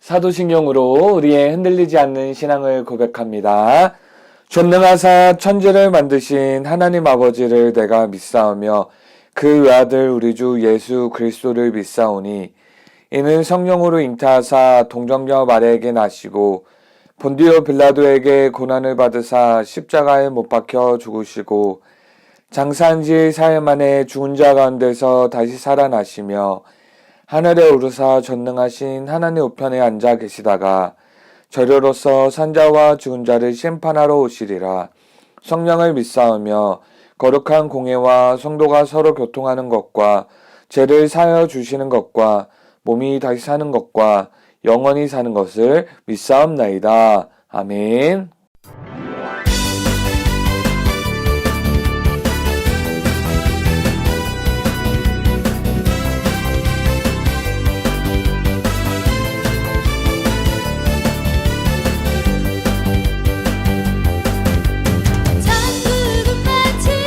사도신경으로 우리의 흔들리지 않는 신앙을 고백합니다. 전능하사 천지를 만드신 하나님 아버지를 내가 믿사오며 그 외아들 우리 주 예수 그리스도를 믿사오니 이는 성령으로 잉태하사 동정녀 마리아에게 나시고 본디오 빌라도에게 고난을 받으사 십자가에 못 박혀 죽으시고 장사한 지 사흘 만에 죽은 자 가운데서 다시 살아나시며 하늘에 오르사 전능하신 하나님 우편에 앉아 계시다가 저려로서 산자와 죽은 자를 심판하러 오시리라. 성령을 믿사오며 거룩한 공회와 성도가 서로 교통하는 것과 죄를 사하여 주시는 것과 몸이 다시 사는 것과 영원히 사는 것을 믿사옵나이다. 아멘. 천국은 마치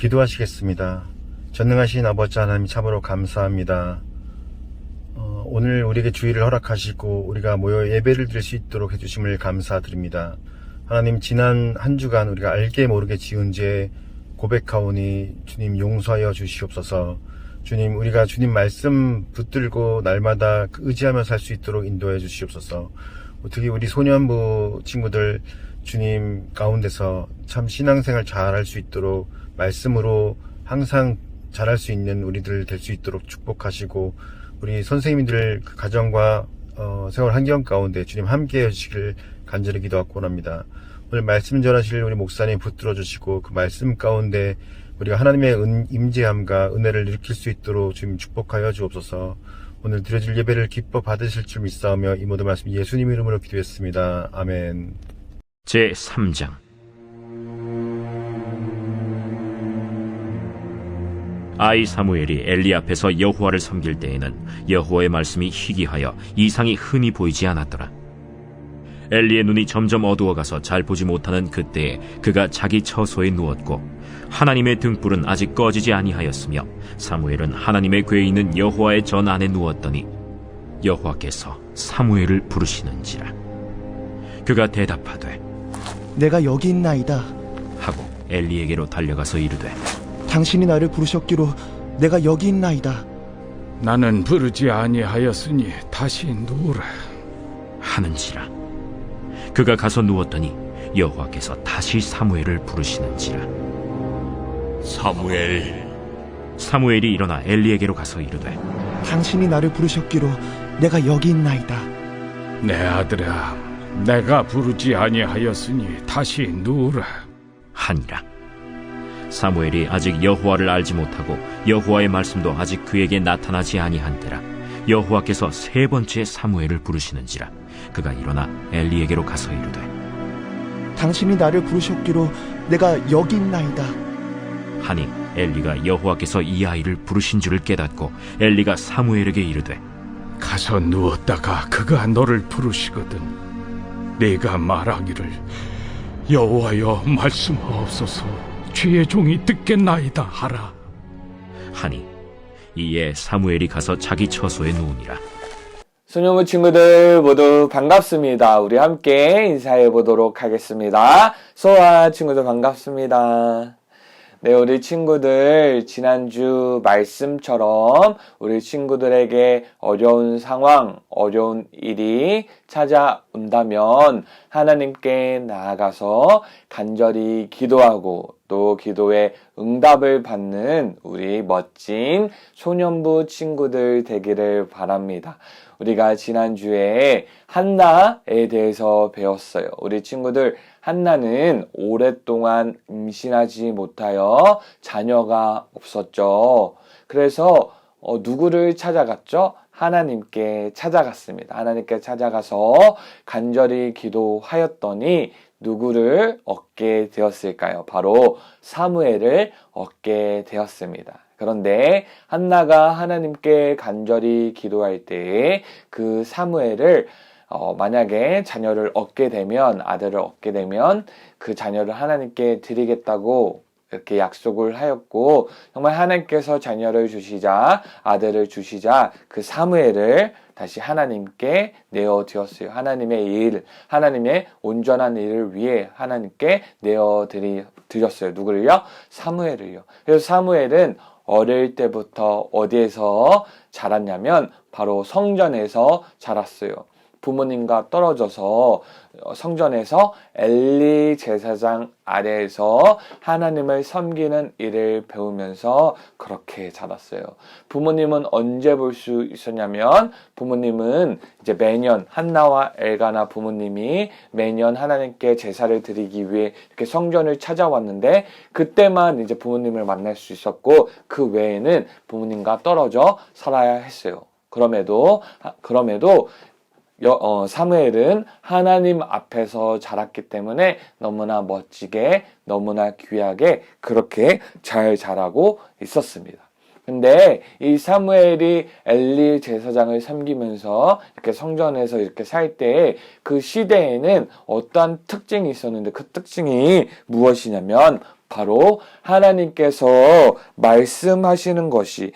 기도하시겠습니다. 전능하신 아버지 하나님 참으로 감사합니다. 오늘 우리에게 주의를 허락하시고 우리가 모여 예배를 드릴 수 있도록 해주심을 감사드립니다. 하나님, 지난 한 주간 우리가 알게 모르게 지은 죄 고백하오니 주님 용서하여 주시옵소서. 주님, 우리가 주님 말씀 붙들고 날마다 의지하며 살 수 있도록 인도해 주시옵소서. 특히 우리 소년부 친구들 주님 가운데서 참 신앙생활 잘할 수 있도록 말씀으로 항상 잘할 수 있는 우리들 될 수 있도록 축복하시고, 우리 선생님들 가정과 생활 환경 가운데 주님 함께 해주시길 간절히 기도하고 원합니다. 오늘 말씀 전하실 우리 목사님 붙들어 주시고 그 말씀 가운데 우리가 하나님의 임재함과 은혜를 일으킬 수 있도록 주님 축복하여 주옵소서. 오늘 드려질 예배를 기뻐 받으실 줄 믿사오며 이 모든 말씀 예수님 이름으로 기도했습니다. 아멘. 제3장. 아이 사무엘이 엘리 앞에서 여호와를 섬길 때에는 여호와의 말씀이 희귀하여 이상이 흔히 보이지 않았더라. 엘리의 눈이 점점 어두워가서 잘 보지 못하는 그때에 그가 자기 처소에 누웠고 하나님의 등불은 아직 꺼지지 아니하였으며 사무엘은 하나님의 궤에 있는 여호와의 전 안에 누웠더니 여호와께서 사무엘을 부르시는지라. 그가 대답하되 내가 여기 있나이다 하고 엘리에게로 달려가서 이르되 당신이 나를 부르셨기로 내가 여기 있나이다. 나는 부르지 아니하였으니 다시 누우라 하는지라. 그가 가서 누웠더니 여호와께서 다시 사무엘을 부르시는지라. 사무엘이 일어나 엘리에게로 가서 이르되 당신이 나를 부르셨기로 내가 여기 있나이다. 내 아들아, 내가 부르지 아니하였으니 다시 누우라 하니라. 사무엘이 아직 여호와를 알지 못하고 여호와의 말씀도 아직 그에게 나타나지 아니한 때라 여호와께서 세 번째 사무엘을 부르시는지라. 그가 일어나 엘리에게로 가서 이르되 당신이 나를 부르셨기로 내가 여기 있나이다. 하니 엘리가 여호와께서 이 아이를 부르신 줄을 깨닫고 엘리가 사무엘에게 이르되 가서 누웠다가 그가 너를 부르시거든 네가 말하기를 여호와여 말씀하옵소서 주의 종이 듣겠나이다 하라 하니 이에 사무엘이 가서 자기 처소에 누우니라. 소녀부 친구들 모두 반갑습니다. 우리 함께 인사해 보도록 하겠습니다. 소아 친구들 반갑습니다. 네, 우리 친구들 지난주 말씀처럼 우리 친구들에게 어려운 상황, 어려운 일이 찾아온다면 하나님께 나아가서 간절히 기도하고 또 기도에 응답을 받는 우리 멋진 소년부 친구들 되기를 바랍니다. 우리가 지난주에 한나에 대해서 배웠어요. 우리 친구들 한나는 오랫동안 임신하지 못하여 자녀가 없었죠. 그래서 누구를 찾아갔죠? 하나님께 찾아갔습니다. 하나님께 찾아가서 간절히 기도하였더니 누구를 얻게 되었을까요? 바로 사무엘을 얻게 되었습니다. 그런데 한나가 하나님께 간절히 기도할 때에 그 사무엘을 만약에 자녀를 얻게 되면, 아들을 얻게 되면 그 자녀를 하나님께 드리겠다고 이렇게 약속을 하였고, 정말 하나님께서 자녀를 주시자, 아들을 주시자 그 사무엘을 다시 하나님께 내어드렸어요. 하나님의 일, 하나님의 온전한 일을 위해 하나님께 내어드렸어요. 누구를요? 사무엘을요. 그래서 사무엘은 어릴 때부터 어디에서 자랐냐면 바로 성전에서 자랐어요. 부모님과 떨어져서 성전에서 엘리 제사장 아래에서 하나님을 섬기는 일을 배우면서 그렇게 자랐어요. 부모님은 언제 볼 수 있었냐면 부모님은 이제 매년 한나와 엘가나 부모님이 매년 하나님께 제사를 드리기 위해 이렇게 성전을 찾아왔는데 그때만 이제 부모님을 만날 수 있었고 그 외에는 부모님과 떨어져 살아야 했어요. 그럼에도 사무엘은 하나님 앞에서 자랐기 때문에 너무나 멋지게, 너무나 귀하게 그렇게 잘 자라고 있었습니다. 근데 이 사무엘이 엘리 제사장을 섬기면서 이렇게 성전에서 이렇게 살 때 그 시대에는 어떠한 특징이 있었는데 그 특징이 무엇이냐면 바로 하나님께서 말씀하시는 것이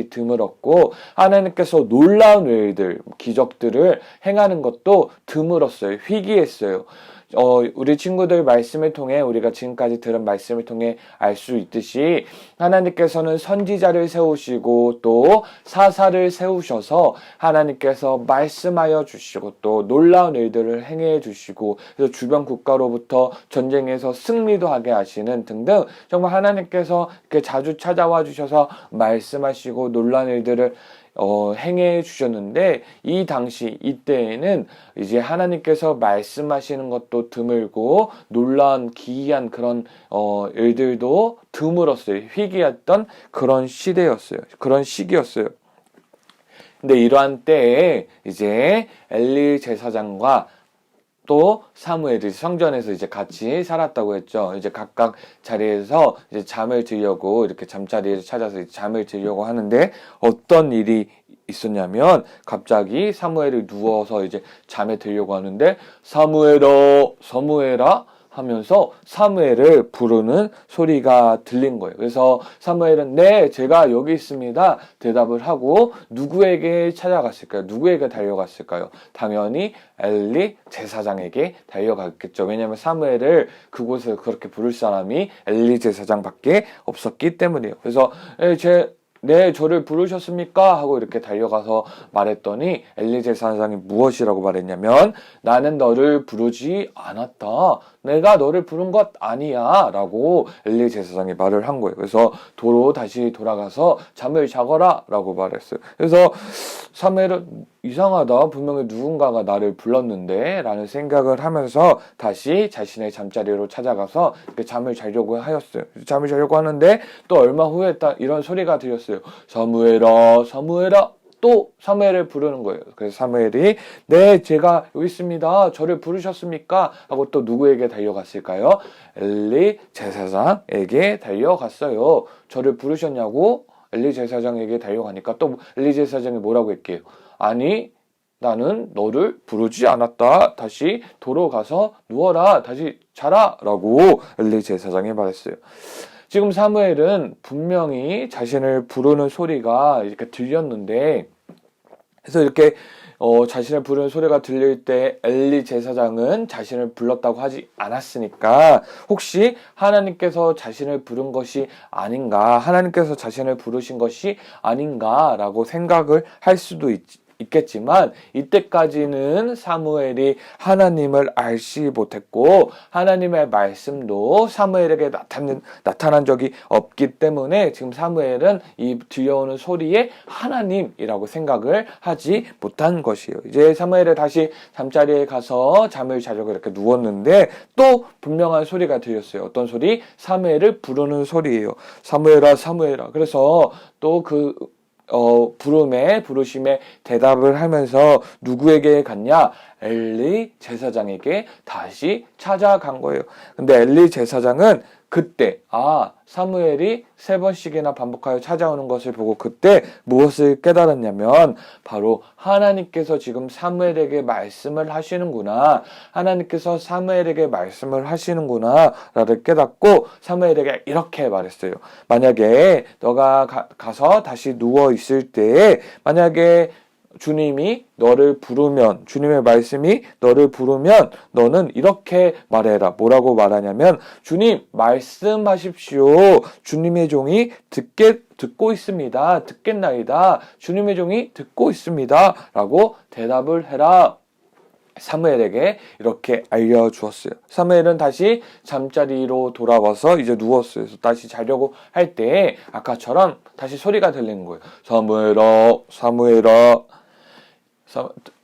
드물었고, 하나님께서 놀라운 일들, 기적들을 행하는 것도 드물었어요. 희귀했어요. 우리 친구들 말씀을 통해, 우리가 지금까지 들은 말씀을 통해 알 수 있듯이 하나님께서는 선지자를 세우시고 또 사사를 세우셔서 하나님께서 말씀하여 주시고 또 놀라운 일들을 행해 주시고, 그래서 주변 국가로부터 전쟁에서 승리도 하게 하시는 등등, 정말 하나님께서 이렇게 자주 찾아와 주셔서 말씀하시고 놀라운 일들을 행해 주셨는데, 이 당시 이때에는 이제 하나님께서 말씀하시는 것도 드물고 놀라운 기이한 그런 일들도 드물었어요. 희귀했던 그런 시대였어요. 그런 시기였어요. 근데 이러한 때에 이제 엘리 제사장과 또 사무엘이 성전에서 이제 같이 살았다고 했죠. 이제 각각 자리에서 이제 잠을 들려고, 이렇게 잠자리를 찾아서 이제 잠을 들려고 하는데, 어떤 일이 있었냐면 갑자기 사무엘이 누워서 이제 잠에 들려고 하는데, 사무엘아 하면서 사무엘을 부르는 소리가 들린 거예요. 그래서 사무엘은 네, 제가 여기 있습니다 대답을 하고 누구에게 찾아갔을까요? 누구에게 달려갔을까요? 당연히 엘리 제사장에게 달려갔겠죠. 왜냐하면 사무엘을 그곳에 그렇게 부를 사람이 엘리 제사장밖에 없었기 때문이에요. 그래서 네, 저를 부르셨습니까? 하고 이렇게 달려가서 말했더니 엘리 제사장이 무엇이라고 말했냐면, 나는 너를 부르지 않았다. 내가 너를 부른 것 아니야. 라고 엘리 제사장이 말을 한 거예요. 그래서 도로 다시 돌아가서 잠을 자거라. 라고 말했어요. 그래서 사무엘은 이상하다. 분명히 누군가가 나를 불렀는데 라는 생각을 하면서 다시 자신의 잠자리로 찾아가서 잠을 자려고 하였어요. 잠을 자려고 하는데 또 얼마 후에 이런 소리가 들렸어요. 사무엘아. 또 사무엘을 부르는 거예요. 그래서 사무엘이 네, 제가 여기 있습니다. 저를 부르셨습니까? 하고 또 누구에게 달려갔을까요? 엘리 제사장에게 달려갔어요. 저를 부르셨냐고 엘리 제사장에게 달려가니까 또 엘리 제사장이 뭐라고 했게요? 아니, 나는 너를 부르지 않았다. 다시 도로 가서 누워라. 다시 자라. 라고 엘리 제사장이 말했어요. 지금 사무엘은 분명히 자신을 부르는 소리가 이렇게 들렸는데, 그래서 이렇게 자신을 부르는 소리가 들릴 때 엘리 제사장은 자신을 불렀다고 하지 않았으니까 혹시 하나님께서 자신을 부른 것이 아닌가, 하나님께서 자신을 부르신 것이 아닌가라고 생각을 할 수도 있겠지만, 이때까지는 사무엘이 하나님을 알지 못했고 하나님의 말씀도 사무엘에게 나타난 적이 없기 때문에 지금 사무엘은 이 들려오는 소리에 하나님이라고 생각을 하지 못한 것이에요. 이제 사무엘이 다시 잠자리에 가서 잠을 자려고 이렇게 누웠는데 또 분명한 소리가 들렸어요. 어떤 소리? 사무엘을 부르는 소리예요. 사무엘아. 그래서 또 부르심에 대답을 하면서 누구에게 갔냐? 엘리 제사장에게 다시 찾아간 거예요. 근데 엘리 제사장은 그때 사무엘이 3번씩이나 반복하여 찾아오는 것을 보고 그때 무엇을 깨달았냐면, 바로 하나님께서 지금 사무엘에게 말씀을 하시는구나, 하나님께서 사무엘에게 말씀을 하시는구나 라를 깨닫고 사무엘에게 이렇게 말했어요. 만약에 너가 가서 다시 누워 있을 때 만약에 주님이 너를 부르면, 주님의 말씀이 너를 부르면 너는 이렇게 말해라. 뭐라고 말하냐면, 주님 말씀하십시오. 주님의 종이 듣고 있습니다. 듣겠나이다. 주님의 종이 듣고 있습니다. 라고 대답을 해라. 사무엘에게 이렇게 알려주었어요. 사무엘은 다시 잠자리로 돌아와서 이제 누웠어요. 그래서 다시 자려고 할 때 아까처럼 다시 소리가 들리는 거예요. 사무엘아.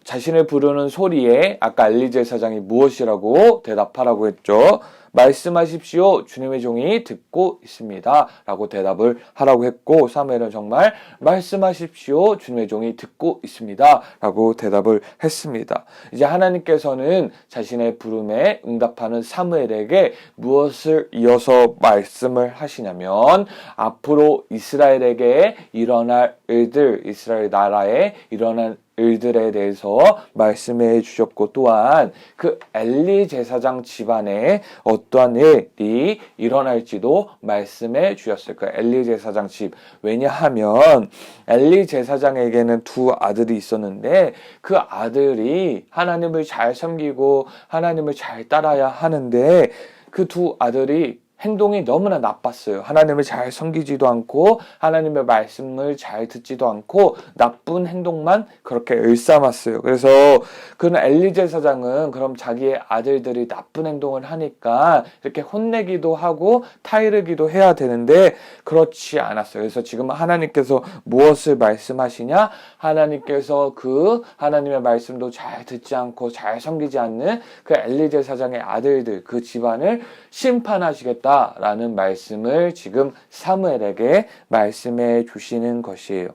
자신을 부르는 소리에 아까 엘리 제사장이 무엇이라고 대답하라고 했죠. 말씀하십시오. 주님의 종이 듣고 있습니다. 라고 대답을 하라고 했고, 사무엘은 정말 말씀하십시오. 주님의 종이 듣고 있습니다. 라고 대답을 했습니다. 이제 하나님께서는 자신의 부름에 응답하는 사무엘에게 무엇을 이어서 말씀을 하시냐면, 앞으로 이스라엘에게 일어날 일들, 이스라엘 나라에 일어날 일들에 대해서 말씀해 주셨고, 또한 그 엘리 제사장 집안에 어떠한 일이 일어날지도 말씀해 주셨어요. 그 엘리 제사장 집. 왜냐하면 엘리 제사장에게는 두 아들이 있었는데 그 아들이 하나님을 잘 섬기고 하나님을 잘 따라야 하는데 그 두 아들이 행동이 너무나 나빴어요. 하나님을 잘 섬기지도 않고 하나님의 말씀을 잘 듣지도 않고 나쁜 행동만 그렇게 일삼았어요. 그래서 그는 엘리 제사장은 그럼 자기의 아들들이 나쁜 행동을 하니까 이렇게 혼내기도 하고 타이르기도 해야 되는데 그렇지 않았어요. 그래서 지금 하나님께서 무엇을 말씀하시냐? 하나님께서 그 하나님의 말씀도 잘 듣지 않고 잘 섬기지 않는 그 엘리 제사장의 아들들, 그 집안을 심판하시겠다 라는 말씀을 지금 사무엘에게 말씀해 주시는 것이에요.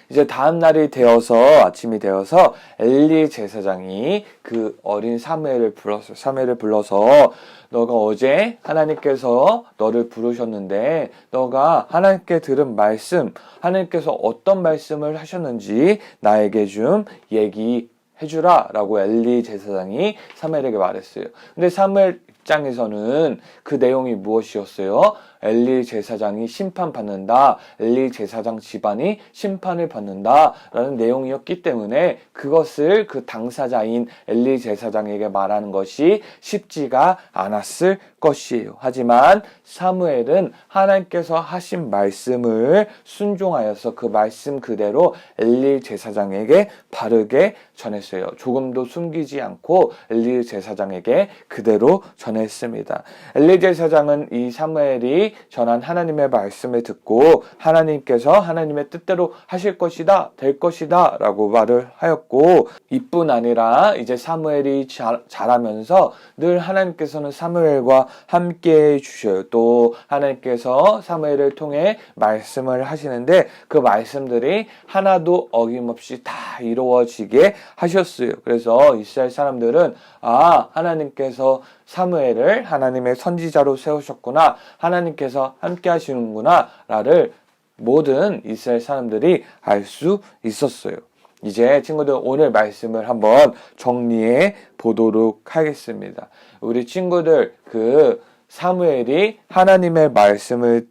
이제 다음 날이 되어서, 아침이 되어서 엘리 제사장이 그 어린 사무엘을 불러서 너가 어제 하나님께서 너를 부르셨는데 너가 하나님께 들은 말씀, 하나님께서 어떤 말씀을 하셨는지 나에게 좀 얘기해주라 라고 엘리 제사장이 사무엘에게 말했어요. 근데 사무엘 입장에서는 그 내용이 무엇이었어요? 엘리 제사장이 심판받는다, 엘리 제사장 집안이 심판을 받는다 라는 내용이었기 때문에 그것을 그 당사자인 엘리 제사장에게 말하는 것이 쉽지가 않았을 것이에요. 하지만 사무엘은 하나님께서 하신 말씀을 순종하여서 그 말씀 그대로 엘리 제사장에게 바르게 전했어요. 조금도 숨기지 않고 엘리 제사장에게 그대로 전했습니다. 엘리 제사장은 이 사무엘이 전한 하나님의 말씀을 듣고 하나님께서 하나님의 뜻대로 하실 것이다, 될 것이다 라고 말을 하였고, 이뿐 아니라 이제 사무엘이 자라면서 늘 하나님께서는 사무엘과 함께 해주셔요. 또 하나님께서 사무엘을 통해 말씀을 하시는데 그 말씀들이 하나도 어김없이 다 이루어지게 하셨어요. 그래서 이스라엘 사람들은 하나님께서 사무엘을 하나님의 선지자로 세우셨구나, 하나님께서 함께 하시는구나 라를 모든 이스라엘 사람들이 알 수 있었어요. 이제 친구들 오늘 말씀을 한번 정리해 보도록 하겠습니다. 우리 친구들 그 사무엘이 하나님의 말씀을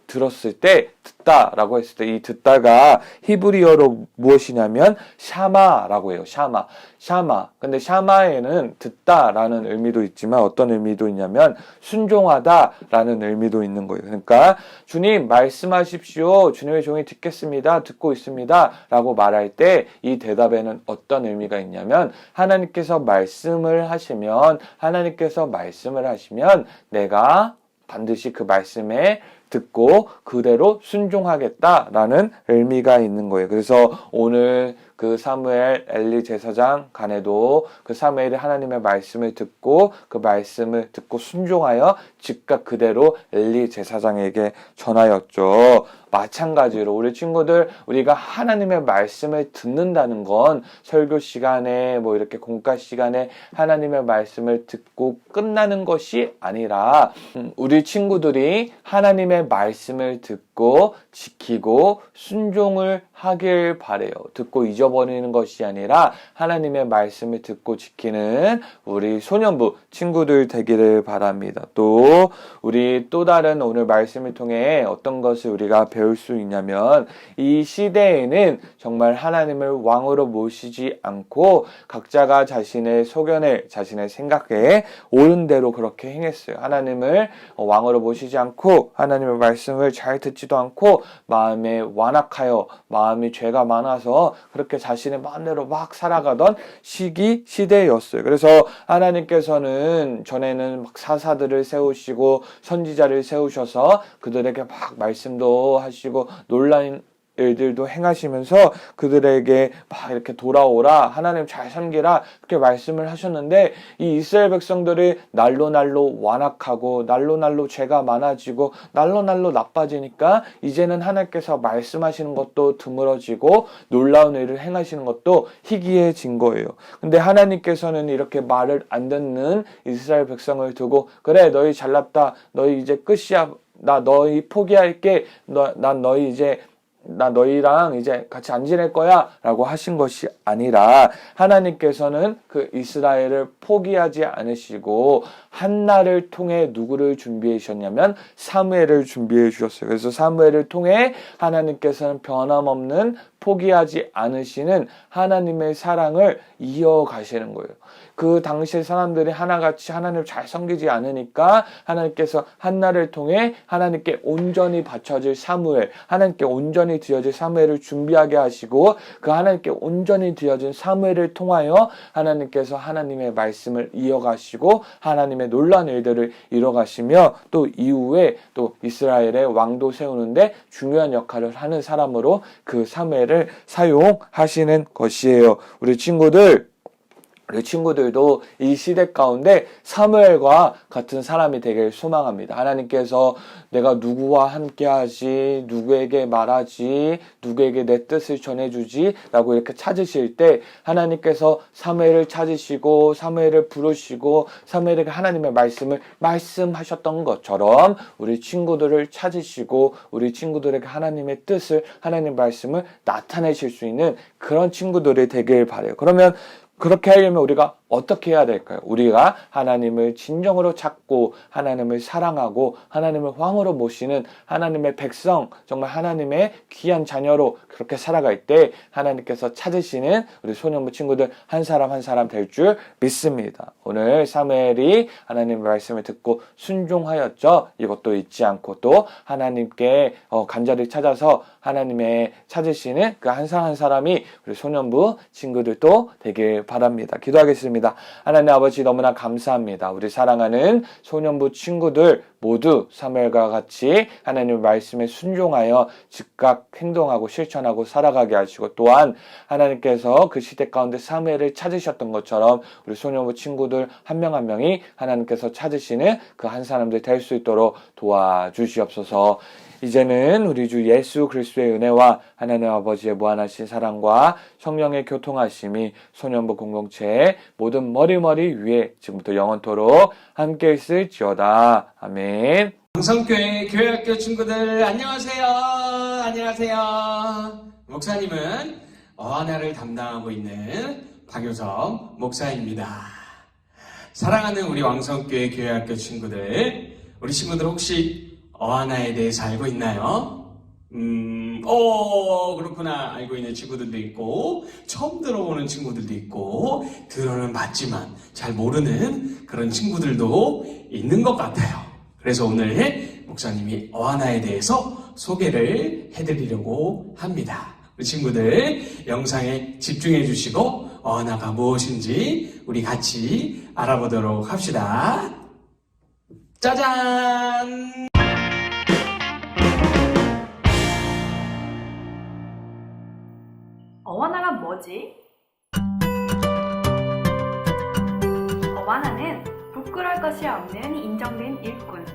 들었을 때, 듣다라고 했을 때 이 듣다가 히브리어로 무엇이냐면 샤마라고 해요. 샤마. 근데 샤마에는 듣다라는 의미도 있지만 어떤 의미도 있냐면 순종하다라는 의미도 있는 거예요. 그러니까 주님 말씀하십시오. 주님의 종이 듣겠습니다. 듣고 있습니다. 라고 말할 때 이 대답에는 어떤 의미가 있냐면 하나님께서 말씀을 하시면 내가 반드시 그 말씀에 듣고 그대로 순종하겠다라는 의미가 있는 거예요. 그래서 오늘 그 사무엘, 엘리 제사장 간에도 그 사무엘이 하나님의 말씀을 듣고 그 말씀을 듣고 순종하여 즉각 그대로 엘리 제사장에게 전하였죠. 마찬가지로 우리 친구들, 우리가 하나님의 말씀을 듣는다는 건 설교 시간에 이렇게 공과 시간에 하나님의 말씀을 듣고 끝나는 것이 아니라 우리 친구들이 하나님의 말씀을 듣고 지키고 순종을 하길 바래요. 듣고 잊어버리는 것이 아니라 하나님의 말씀을 듣고 지키는 우리 소년부 친구들 되기를 바랍니다. 우리 또 다른 오늘 말씀을 통해 어떤 것을 우리가 배울 수 있냐면 이 시대에는 정말 하나님을 왕으로 모시지 않고 각자가 자신의 소견에, 자신의 생각에 옳은 대로 그렇게 행했어요. 하나님을 왕으로 모시지 않고 하나님의 말씀을 잘 듣지도 않고 마음에 완악하여 마음이 죄가 많아서 그렇게 자신의 마음대로 막 살아가던 시대였어요. 그래서 하나님께서는 전에는 막 사사들을 세우시고 선지자를 세우셔서 그들에게 막 말씀도 하시고 놀라운 일들도 행하시면서 그들에게 막 이렇게 돌아오라, 하나님 잘 섬기라 그렇게 말씀을 하셨는데 이 이스라엘 백성들이 날로 완악하고 날로 죄가 많아지고 날로 나빠지니까 이제는 하나님께서 말씀하시는 것도 드물어지고 놀라운 일을 행하시는 것도 희귀해진 거예요. 근데 하나님께서는 이렇게 말을 안 듣는 이스라엘 백성을 두고 그래, 너희 잘났다, 너희 이제 끝이야, 나 너희 포기할게, 난 너희 이제 나 너희랑 이제 같이 안 지낼 거야 라고 하신 것이 아니라 하나님께서는 그 이스라엘을 포기하지 않으시고 한나를 통해 누구를 준비해 주셨냐면 사무엘을 준비해 주셨어요. 그래서 사무엘을 통해 하나님께서는 변함없는 포기하지 않으시는 하나님의 사랑을 이어가시는 거예요. 그 당시의 사람들이 하나같이 하나님을 잘 섬기지 않으니까 하나님께서 한나를 통해 하나님께 온전히 바쳐질 사무엘, 하나님께 온전히 드려질 사무엘을 준비하게 하시고 그 하나님께 온전히 드려진 사무엘을 통하여 하나님께서 하나님의 말씀을 이어가시고 하나님의 놀라운 일들을 이뤄가시며 또 이후에 또 이스라엘의 왕도 세우는데 중요한 역할을 하는 사람으로 그 사무엘을 사용하시는 것이에요. 우리 친구들도 이 시대 가운데 사무엘과 같은 사람이 되길 소망합니다. 하나님께서 내가 누구와 함께하지, 누구에게 말하지, 누구에게 내 뜻을 전해주지 라고 이렇게 찾으실 때 하나님께서 사무엘을 찾으시고 사무엘을 부르시고 사무엘에게 하나님의 말씀을 말씀하셨던 것처럼 우리 친구들을 찾으시고 우리 친구들에게 하나님의 뜻을, 하나님의 말씀을 나타내실 수 있는 그런 친구들이 되길 바라요. 그러면 그렇게 하려면 우리가 어떻게 해야 될까요? 우리가 하나님을 진정으로 찾고 하나님을 사랑하고 하나님을 왕으로 모시는 하나님의 백성, 정말 하나님의 귀한 자녀로 그렇게 살아갈 때 하나님께서 찾으시는 우리 소년부 친구들 한 사람 한 사람 될 줄 믿습니다. 오늘 사무엘이 하나님의 말씀을 듣고 순종하였죠. 이것도 잊지 않고 또 하나님께 간절히 찾아서 하나님의 찾으시는 그 한 사람 한 사람이 우리 소년부 친구들도 되길 바랍니다. 기도하겠습니다. 하나님 아버지 너무나 감사합니다. 우리 사랑하는 소년부 친구들 모두 사무엘과 같이 하나님의 말씀에 순종하여 즉각 행동하고 실천하고 살아가게 하시고 또한 하나님께서 그 시대 가운데 사무엘을 찾으셨던 것처럼 우리 소년부 친구들 한 명 한 명이 하나님께서 찾으시는 그 한 사람들 될 수 있도록 도와주시옵소서. 이제는 우리 주 예수 그리스도의 은혜와 하나님 아버지의 무한하신 사랑과 성령의 교통하심이 소년부 공동체의 모든 머리머리 위에 지금부터 영원토록 함께 있을지어다. 아멘. 강성교회 교회학교 친구들 안녕하세요. 안녕하세요. 목사님은 어하나를 담당하고 있는 박효성 목사입니다. 사랑하는 우리 왕성교회 교회학교 친구들, 우리 친구들 혹시 어하나에 대해서 알고 있나요? 그렇구나. 알고 있는 친구들도 있고, 처음 들어보는 친구들도 있고, 들어는 봤지만 잘 모르는 그런 친구들도 있는 것 같아요. 그래서 오늘 목사님이 어하나에 대해서 소개를 해드리려고 합니다. 우리 친구들 영상에 집중해 주시고 어하나가 무엇인지 우리 같이 알아보도록 합시다. 짜잔! 어하나가 뭐지? 어하나는 부끄러울 것이 없는 인정된 일꾼,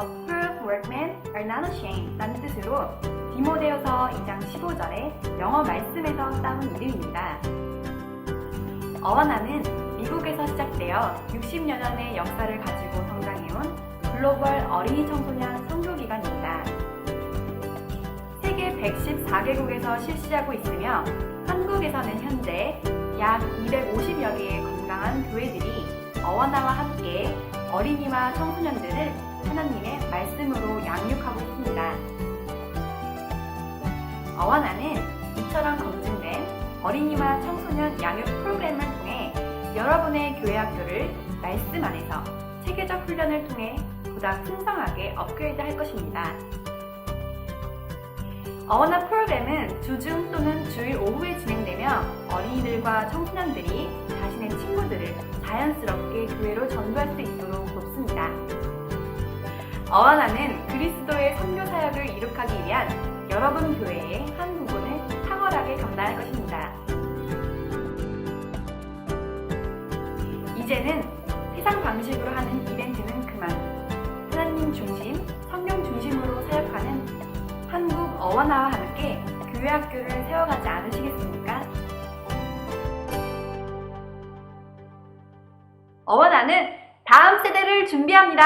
approved workman are not ashamed 라는 뜻으로 디모데후서 2장 15절의 영어 말씀에서 따온 이름입니다. 어하나는 미국에서 시작되어 60여 년의 역사를 가지고 성장해온 글로벌 어린이 청소년 선교기관입니다. 세계 114개국에서 실시하고 있으며 한국에서는 현재 약 250여 개의 건강한 교회들이 어하나와 함께 어린이와 청소년들을 하나님의 말씀으로 양육하고 있습니다. 어하나는 이처럼 검증된 어린이와 청소년 양육 프로그램을 통해 여러분의 교회 학교를 말씀 안에서 체계적 훈련을 통해 보다 풍성하게 업그레이드 할 것입니다. 어하나 프로그램은 주중 또는 주일 오후에 진행되며 어린이들과 청소년들이 자신의 친구들을 자연스럽게 교회로 전도할 수 있도록 돕습니다. 어하나는 그리스도의 선교 사역을 이룩하기 위한 여러분 교회의 한 부분을 탁월하게 감당할 것입니다. 이제는 세상 방식으로 하는 이벤트는 그만, 하나님 중심, 성경 중심으로 사역하는 한국 어하나와 함께 교회 학교를 세워가지 않으시겠습니까? 어하나는 다음 세대를 준비합니다.